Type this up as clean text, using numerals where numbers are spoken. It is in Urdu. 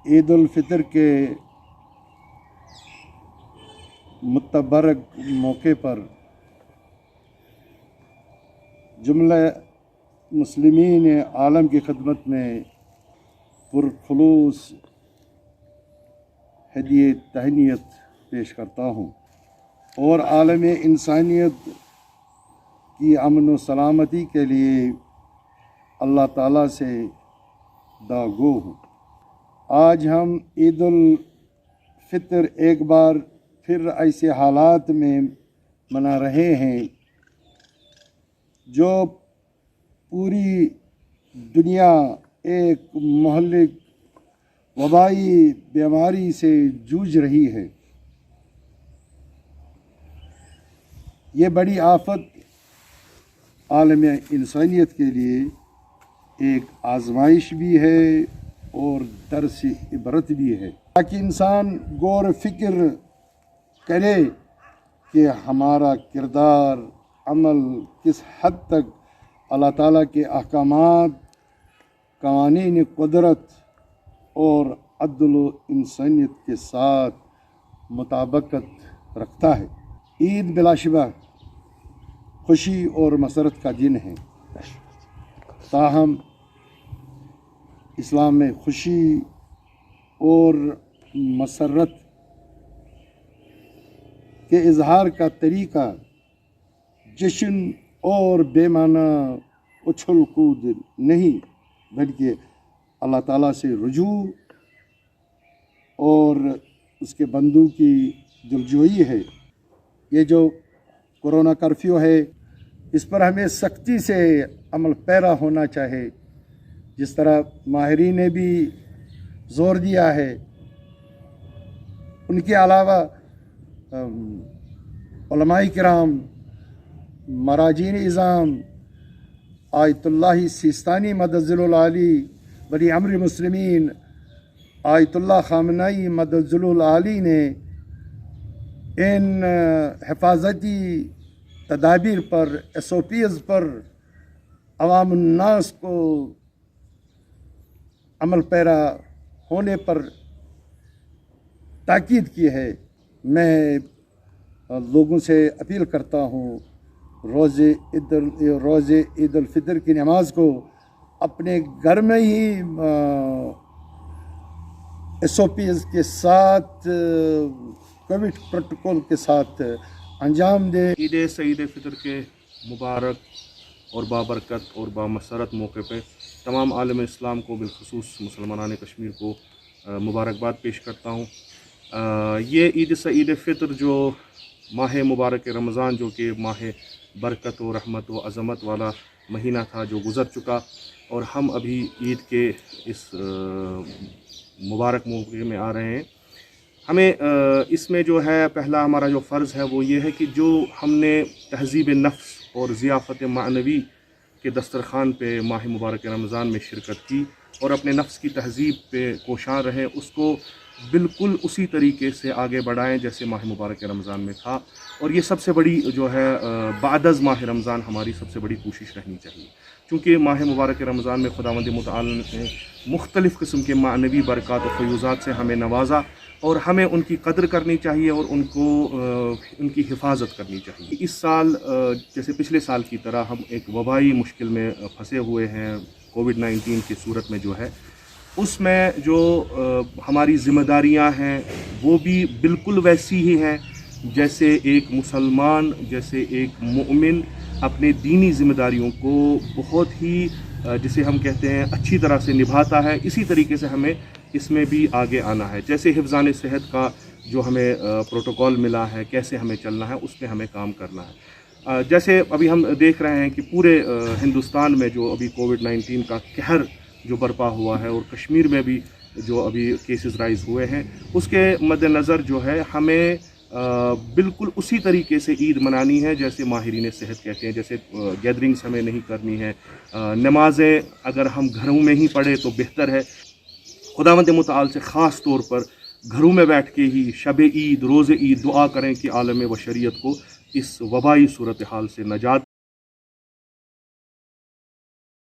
عید الفطر کے متبرک موقع پر جملہ مسلمین عالم کی خدمت میں پرخلوص ہدیہ تہنیت پیش کرتا ہوں اور عالم انسانیت کی امن و سلامتی کے لیے اللہ تعالیٰ سے دعاگو ہوں۔ آج ہم عید الفطر ایک بار پھر ایسے حالات میں منا رہے ہیں جو پوری دنیا ایک مہلک وبائی بیماری سے جوجھ رہی ہے۔ یہ بڑی آفت عالم انسانیت کے لیے ایک آزمائش بھی ہے اور درس عبرت بھی ہے، تاکہ انسان غور و فکر کرے کہ ہمارا کردار عمل کس حد تک اللہ تعالیٰ کے احکامات، قوانین قدرت اور عدل و انسانیت کے ساتھ مطابقت رکھتا ہے۔ عید بلا شبہ خوشی اور مسرت کا دن ہے، تاہم اسلام میں خوشی اور مسرت کے اظہار کا طریقہ جشن اور بے معنی اچھل کود نہیں، بلکہ اللہ تعالیٰ سے رجوع اور اس کے بندوں کی دلجوئی ہے۔ یہ جو کورونا کرفیو ہے، اس پر ہمیں سختی سے عمل پیرا ہونا چاہے، جس طرح ماہرین نے بھی زور دیا ہے۔ ان کے علاوہ علماء کرام، مراجعین اعظام، آیت اللہ سیستانی مدظل العالی، ولی امر مسلمین آیت اللہ خامنائی مدظل العالی نے ان حفاظتی تدابیر پر، SOPs پر عوام الناس کو عمل پیرا ہونے پر تاکید کی ہے۔ میں لوگوں سے اپیل کرتا ہوں روز عید الفطر کی نماز کو اپنے گھر میں ہی SOPs کے ساتھ، کووڈ پروٹوکول کے ساتھ انجام دے۔ عید سعید فطر کے مبارک اور بابرکت اور بامسرت موقع پہ تمام عالم اسلام کو، بالخصوص مسلمانان کشمیر کو مبارکباد پیش کرتا ہوں۔ یہ عید سعید فطر جو ماہ مبارک رمضان، جو کہ ماہ برکت و رحمت و عظمت والا مہینہ تھا، جو گزر چکا، اور ہم ابھی عید کے اس مبارک موقع میں آ رہے ہیں۔ ہمیں اس میں جو ہے پہلا ہمارا جو فرض ہے وہ یہ ہے کہ جو ہم نے تہذیب نفس اور ضیافت معنوی کے دسترخوان پہ ماہ مبارک رمضان میں شرکت کی اور اپنے نفس کی تہذیب پہ کوشاں رہے، اس کو بالکل اسی طریقے سے آگے بڑھائیں جیسے ماہ مبارک رمضان میں تھا۔ اور یہ سب سے بڑی جو ہے بعد از ماہ رمضان ہماری سب سے بڑی کوشش رہنی چاہیے، چونکہ ماہ مبارک رمضان میں خداوند متعال نے مختلف قسم کے معنوی برکات و فیوزات سے ہمیں نوازا، اور ہمیں ان کی قدر کرنی چاہیے اور ان کی حفاظت کرنی چاہیے۔ اس سال جیسے پچھلے سال کی طرح ہم ایک وبائی مشکل میں پھنسے ہوئے ہیں، کووڈ-19 کی صورت میں جو ہے، اس میں جو ہماری ذمہ داریاں ہیں وہ بھی بالکل ویسی ہی ہیں جیسے ایک مسلمان، جیسے ایک مومن اپنے دینی ذمہ داریوں کو بہت ہی، جسے ہم کہتے ہیں، اچھی طرح سے نبھاتا ہے۔ اسی طریقے سے ہمیں اس میں بھی آگے آنا ہے، جیسے حفظان صحت کا جو ہمیں پروٹوکول ملا ہے، کیسے ہمیں چلنا ہے، اس پہ ہمیں کام کرنا ہے۔ جیسے ابھی ہم دیکھ رہے ہیں کہ پورے ہندوستان میں جو ابھی کووڈ-19 کا قہر جو برپا ہوا ہے، اور کشمیر میں بھی جو ابھی کیسز رائز ہوئے ہیں، اس کے مد نظر جو ہے ہمیں بالکل اسی طریقے سے عید منانی ہے جیسے ماہرین صحت کہتے ہیں، جیسے گیدرنگز ہمیں نہیں کرنی ہے، نمازیں اگر ہم گھروں میں ہی پڑھیں تو بہتر ہے۔ خداوند متعال سے خاص طور پر گھروں میں بیٹھ کے ہی شب عید، روز عید دعا کریں کہ عالم بشریت کو اس وبائی صورتحال سے نجات